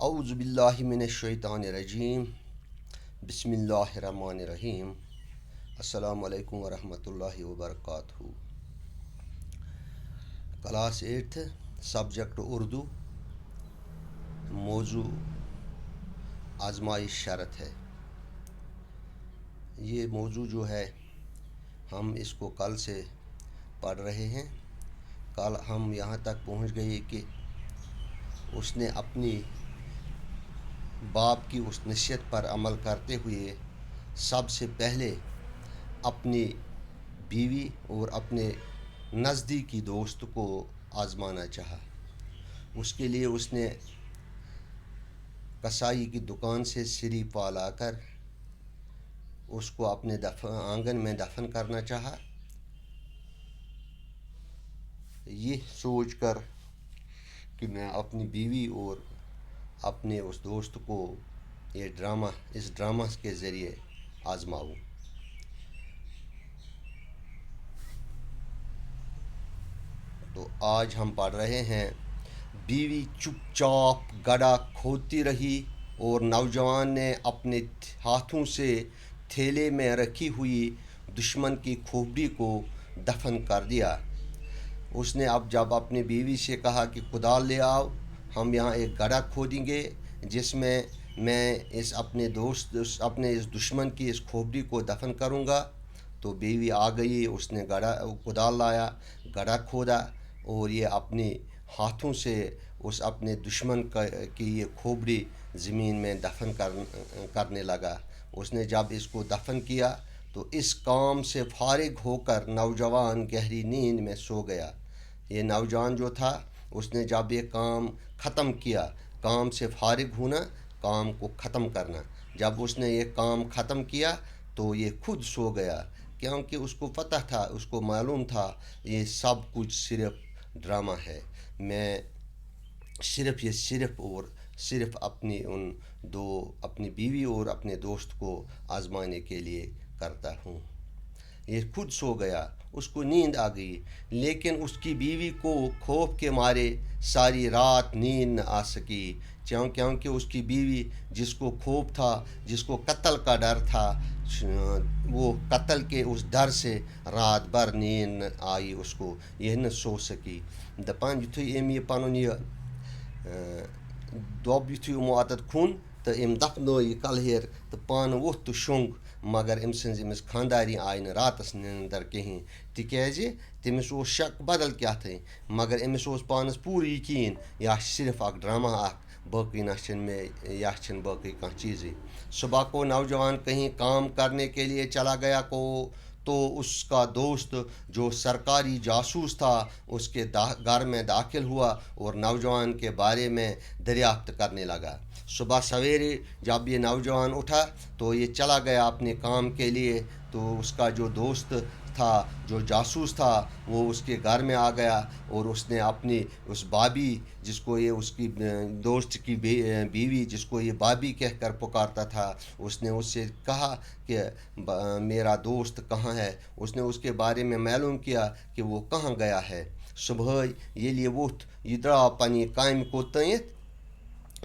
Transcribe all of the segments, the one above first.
اعوذ باللہ من الشیطان الرجیم بسم اللہ الرحمن الرحیم السلام علیکم ورحمۃ اللہ وبرکاتہ۔ کلاس 8 سبجیکٹ اردو، موضوع آزمائش شرط ہے۔ یہ موضوع جو ہے ہم اس کو کل سے پڑھ رہے ہیں۔ کل ہم یہاں تک پہنچ گئے کہ اس نے اپنی باپ کی اس نصیحت پر عمل کرتے ہوئے سب سے پہلے اپنی بیوی اور اپنے نزدیکی دوست کو آزمانا چاہا۔ اس کے لیے اس نے کسائی کی دکان سے سری پا لا کر اس کو اپنے آنگن میں دفن کرنا چاہا، یہ سوچ کر کہ میں اپنی بیوی اور اپنے اس دوست کو اس ڈرامہ کے ذریعے آزماؤں۔ تو آج ہم پڑھ رہے ہیں، بیوی چپ چاپ گڑھا کھودتی رہی اور نوجوان نے اپنے ہاتھوں سے تھیلے میں رکھی ہوئی دشمن کی کھوپڑی کو دفن کر دیا۔ اس نے جب اپنی بیوی سے کہا کہ کدال لے آؤ، ہم یہاں ایک گڑھا کھودیں گے جس میں اپنے اس دشمن کی اس کھوپڑی کو دفن کروں گا، تو بیوی آ گئی۔ اس نے کدال لایا، گڑھا کھودا اور یہ اپنے ہاتھوں سے اس اپنے دشمن کی یہ کھوپڑی زمین میں دفن کرنے لگا۔ اس نے جب اس کو دفن کیا تو اس کام سے فارغ ہو کر نوجوان گہری نیند میں سو گیا۔ یہ نوجوان جو تھا، اس نے جب یہ کام ختم کیا، کام سے فارغ ہونا، کام کو ختم کرنا، جب اس نے یہ کام ختم کیا تو یہ خود سو گیا، کیونکہ اس کو پتہ تھا، اس کو معلوم تھا یہ سب کچھ صرف ڈرامہ ہے۔ میں صرف اپنی بیوی اور اپنے دوست کو آزمانے کے لیے کرتا ہوں۔ یہ خود سو گیا، اس کو نیند آ گئی، لیکن اس کی بیوی کو خوف کے مارے ساری رات نیند نہ آ سکی، کیونکہ اس کی بیوی جس کو خوف تھا، جس کو قتل کا ڈر تھا، وہ قتل کے اس ڈر سے رات بھر نیند نہ آئی، اس کو یہ نہ سو سکی۔ دپان یتھے أمۍ یہ پنُن یہ دوٚب یتھے یِمو اتَتھ کھوٚن تہٕ أمۍ دفنٲو یہِ کلہیر تہٕ پانہٕ ووٚتھ تہٕ شوٚنٛگ، مگر أمِس خانٛدارنہِ آیہِ نہٕ راتَس نیندر کِہیٖنۍ، تِکیٛازِ تٔمِس اوس شک بدل کیٛاتھانۍ، مگر أمِس اوس پانَس پوٗرٕ یقیٖن یہِ چھِ صرف اکھ ڈرامہ اکھ، باقٕے نہ چھِنہٕ باقٕے کانٛہہ چیٖزٕے۔ صبح کو نوجوان کہیں کام کرنے کے لیے چلا گیا تو اس کا دوست جو سرکاری جاسوس تھا اس کے گھر میں داخل ہوا اور نوجوان کے بارے میں دریافت کرنے لگا۔ صبح سویرے جب یہ نوجوان اٹھا تو یہ چلا گیا اپنے کام کے لیے، تو اس کا جو دوست تھا، جو جاسوس تھا، وہ اس کے گھر میں آ گیا اور اس نے اپنی اس بابی، جس کو یہ اس کی دوست کی بیوی، جس کو یہ بابی کہہ کر پکارتا تھا، اس نے اس سے کہا کہ میرا دوست کہاں ہے۔ اس نے اس کے بارے میں معلوم کیا کہ وہ کہاں گیا ہے۔ صبح ییٚلہِ یہِ ووٚتھ، یہِ درٛاو پنٛنہِ کامہِ کوٚت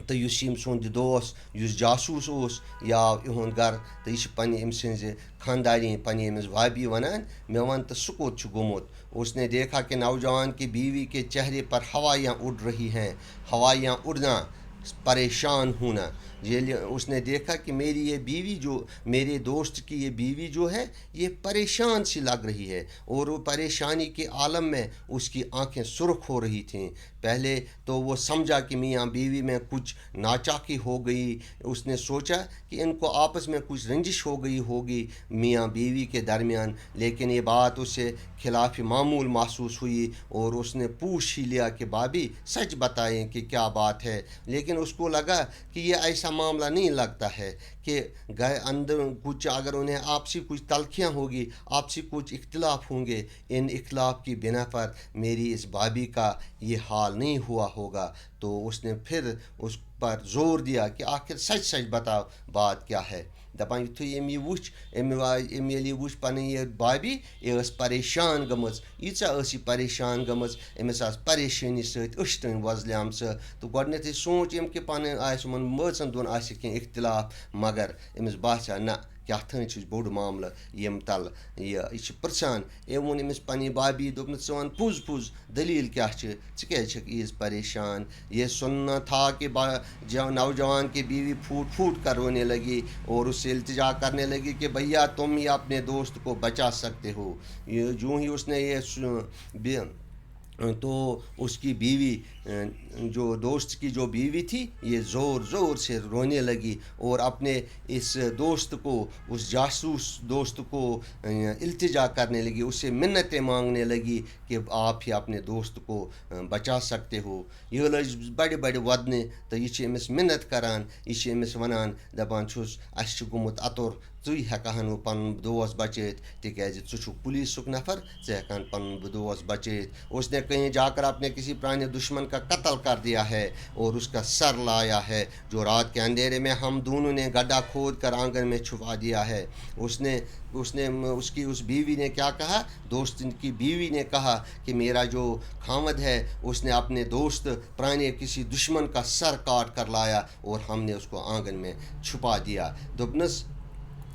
تہٕ یُس أمۍ سُنٛد یہِ دوست، یُس جاسوٗس اوس، یہِ آو یِہُنٛد گرٕ تہٕ یہِ چھِ پنٛنہِ أمۍ سٕنٛزِ خانٛدارِنۍ، پنٛنہِ أمِس بھابھی ونان، مےٚ وَن تہٕ سُہ کوٚت چھُ گوٚمُت۔ اس نے دیکھا کہ نوجوان کی بیوی کے چہرے پر ہوائیاں اڑ رہی ہیں، ہوائیاں اڑنا، پریشان ہونا۔ اس نے دیکھا کہ میرے دوست کی یہ بیوی جو ہے یہ پریشان سی لگ رہی ہے، اور وہ پریشانی کے عالم میں اس کی آنکھیں سرخ ہو رہی تھیں۔ پہلے تو وہ سمجھا کہ میاں بیوی میں کچھ ناچاکی ہو گئی، اس نے سوچا کہ ان کو آپس میں کچھ رنجش ہو گئی ہوگی میاں بیوی کے درمیان، لیکن یہ بات اسے خلاف معمول محسوس ہوئی اور اس نے پوچھ ہی لیا کہ بھابھی سچ بتائیں کہ کیا بات ہے۔ لیکن اس کو لگا کہ یہ ایسا معاملہ نہیں لگتا ہے کہ اندر کچھ، اگر انہیں آپسی کچھ تلخیاں ہوگی، آپسی کچھ اختلاف ہوں گے، ان اختلاف کی بنا پر میری اس بھابھی کا یہ حال نہیں ہوا ہوگا۔ تو اس نے پھر اس پر زور دیا کہ آخر سچ بتاؤ، بات کیا ہے۔ دَپان یُتھُے أمۍ یہِ وُچھ أمۍ ییٚلہِ یہِ وُچھ پَنٕنۍ یہِ بابی یہِ ٲس پریشان گٔمٕژ ییٖژاہ ٲس یہِ پریشان گٔمٕژ أمِس آسہٕ پریشٲنی سۭتۍ أچھ تٔنۍ وۄزلیمژٕ تہٕ گۄڈنٮ۪تھٕے سونٛچ أمۍ کہِ پَنٕنۍ آسہِ یِمَن بٲژَن دۄن آسہِ کینٛہہ اختلاف مگر أمِس باسیٛو نہ کیٛاہتانۍ چھُ بوٚڑ معاملہٕ ییٚمہِ تَلہٕ یہِ چھِ پِرٛژھان أمۍ ووٚن أمِس پنٛنہِ بابی دوٚپنَس ژٕ وَن پوٚز دٔلیٖل کیٛاہ چھِ ژٕ کیٛازِ چھَکھ ییٖژ پریشان یہ سننا تھا کہ نوجوان کی بیوی پھوٹ کر رونے لگی اور اس سے التجا کرنے لگی کہ بھیا تم ہی اپنے دوست کو بچا سکتے ہو. جو ہی اس نے یہ تو اس کی بیوی جو دوست کی جو بیوی تھی یہ زور سے رونے لگی اور اپنے اس دوست کو اس جاسوس دوست کو التجا کرنے لگی اس سے منتیں مانگنے لگی کہ آپ ہی اپنے دوست کو بچا سکتے ہو. یہ لٔج بڑِ ودنہِ تہٕ یہِ چھِ أمِس مِنت کران یہِ چھِ أمِس وَنان دَپان چھُس اَسہِ چھُ گوٚمُت اَتُر ژٕے ہٮ۪کہٕ نہٕ پَنُن دوس بچٲیِتھ تِکیٛازِ ژٕ چھُکھ پُلیٖسُک نفر ژٕ ہٮ۪کہٕ ہن پَنُن دوس بچٲیِتھ. اس نے کہیں جا کر اپنے کسی پرانے دشمن کا قتل کر دیا ہے اور اس کا سر لایا ہے جو رات کے اندھیرے میں ہم دونوں نے گڈھا کھود کر آنگن میں چھپا دیا ہے. اس کی بیوی نے کیا کہا دوست کی بیوی نے کہا کہ میرا جو خاوند ہے اس نے اپنے دوست پرانے کسی دشمن کا سر کاٹ کر لایا اور ہم نے اس کو آنگن میں چھپا دیا. دوٚپنَس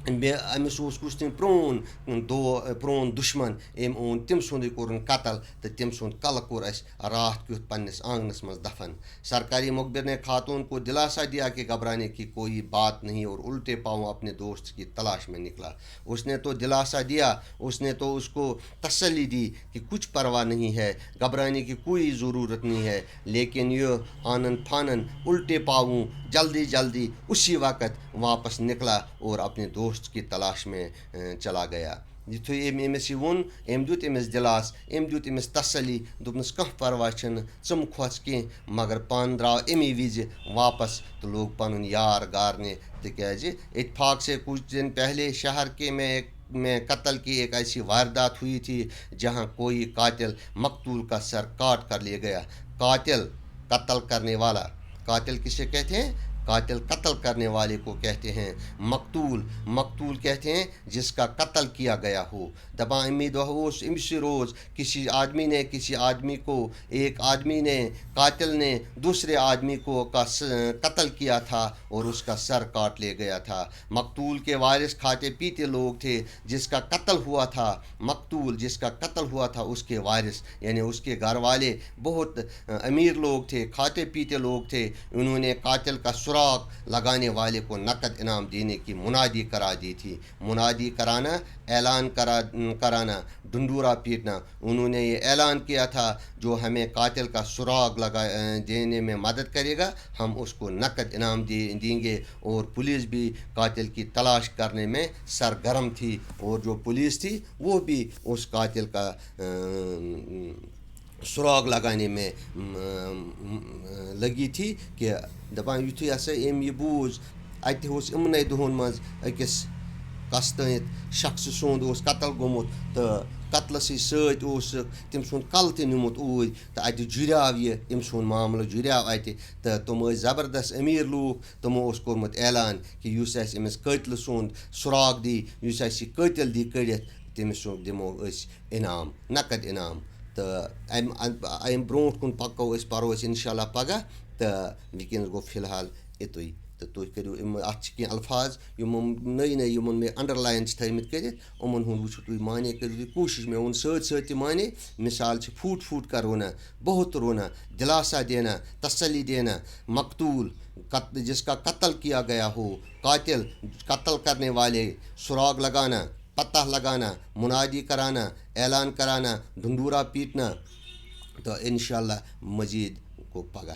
أمِس اوس کُس تام پرٛون دُشمن أمۍ اوٚن تٔمۍ سُنٛدُے کوٚرُن قتل تہٕ تٔمۍ سُنٛد کَلہٕ کوٚر اَسہِ راتھ کیُتھ پنٛنِس آنٛگنَس منٛز دفن. سرکاری مخبر نے خاتون کو دلاسا دیا کہ گھبرانے کی کوئی بات نہیں اور الٹے پاؤں اپنے دوست کی تلاش میں نکلا. اس نے تو دلاسا دیا اس نے تو اس کو تسلی دی کہ کچھ پرواہ نہیں ہے گھبرانے کی کوئی ضرورت نہیں ہے لیکن یہ آنن پھانن الٹے پاؤں جلدی اسی وقت واپس نکلا اور اپنے دوست کی تلاش میں چلا گیا. یُتھُے أمۍ أمِس یہِ ووٚن أمۍ دیُت أمِس دِلاس أمۍ دیُت أمِس تسلی دوٚپنَس کانٛہہ پرواہ چھِنہٕ ژٕ مہٕ کھوژ کینٛہہ مگر پانہٕ درٛاو اَمی وِزِ واپس تہٕ لوگ پَنُن یار گارنہِ تِکیٛازِ اتفاق سے کچھ دن پہلے شہر کے میں قتل کی ایک ایسی واردات ہوئی تھی جہاں کوئی قاتل مقتول کا سر کاٹ کر لے گیا. قتل کرنے والا قاتل کسے کہتے ہیں قاتل قتل کرنے والے کو کہتے ہیں. مقتول کہتے ہیں جس کا قتل کیا گیا ہو. دپان امی دۄہ اوس أمسٕے روز کسی آدمی کو ایک آدمی نے قاتل نے دوسرے آدمی کو قتل کیا تھا اور اس کا سر کاٹ لے گیا تھا. مقتول کے وارث کھاتے پیتے لوگ تھے جس کا قتل ہوا تھا اس کے وارث یعنی اس کے گھر والے بہت امیر لوگ تھے کھاتے پیتے لوگ تھے. انہوں نے قاتل کا سراغ لگانے والے کو نقد انعام دینے کی منادی کرا دی تھی. منادی کرانا اعلان کرانا ڈنڈورا پیٹنا. انہوں نے یہ اعلان کیا تھا جو ہمیں قاتل کا سراغ دینے میں مدد کرے گا ہم اس کو نقد انعام دیں گے. اور پولیس بھی قاتل کی تلاش کرنے میں سرگرم تھی اور جو پولیس تھی وہ بھی اس قاتل کا سراغ لگانے میں لگی تھی کہ دپان یُتھُے ہسا أمۍ یہِ بوٗز اَتہِ اوس یِمنٕے دۄہَن منٛز أکِس کَس تانٮ۪تھ شخصہٕ سُنٛد اوس قتل گوٚمُت تہٕ قتلَسٕے سۭتۍ اوسُکھ تٔمۍ سُنٛد کَلہٕ تہِ نیوٗمُت اوٗرۍ تہٕ اَتہِ جُریٛاو یہِ أمۍ سُنٛد معاملہٕ جُریٛاو اَتہِ تہٕ تِم ٲسۍ زبردست أمیٖر لوٗکھ تِمو اوس کوٚرمُت اعلان کہِ یُس اَسہِ أمِس قٲتلہٕ سُنٛد سُراغ دی یُس اَسہِ یہِ قٲتِل دی کٔڑِتھ تٔمِس دِمو أسۍ انعام نقد انعام. تہٕ اَمہِ برونٛٹھ کُن پَرو أسۍ اِنشاء اللہ پگاہ تہٕ وٕنکٮ۪نَس گوٚو فِلحال یِتُے تہٕ تُہۍ کٔرِو اَتھ چھِ کینٛہہ الفاظ نٔے یِمن مےٚ انڈرلاین چھِ تھٲیمٕتۍ کٔرِتھ یِمن ہُنٛد وٕچھِو تُہۍ معنی کٔرِو تُہۍ کوٗشِش مےٚ ووٚن سۭتۍ تہِ معنی مِثال چھِ پھوٹ کر رونا بہت رونا دلاسا دینا تسلی دینا. مقتول جس کا قتل کیا گیا ہو قتل کرنے والے سراغ لگانا پتہ لگانا منادی کرانا اعلان کرانا ڈھنڈورا پیٹنا. تو انشاء اللہ مزید کو پگہ.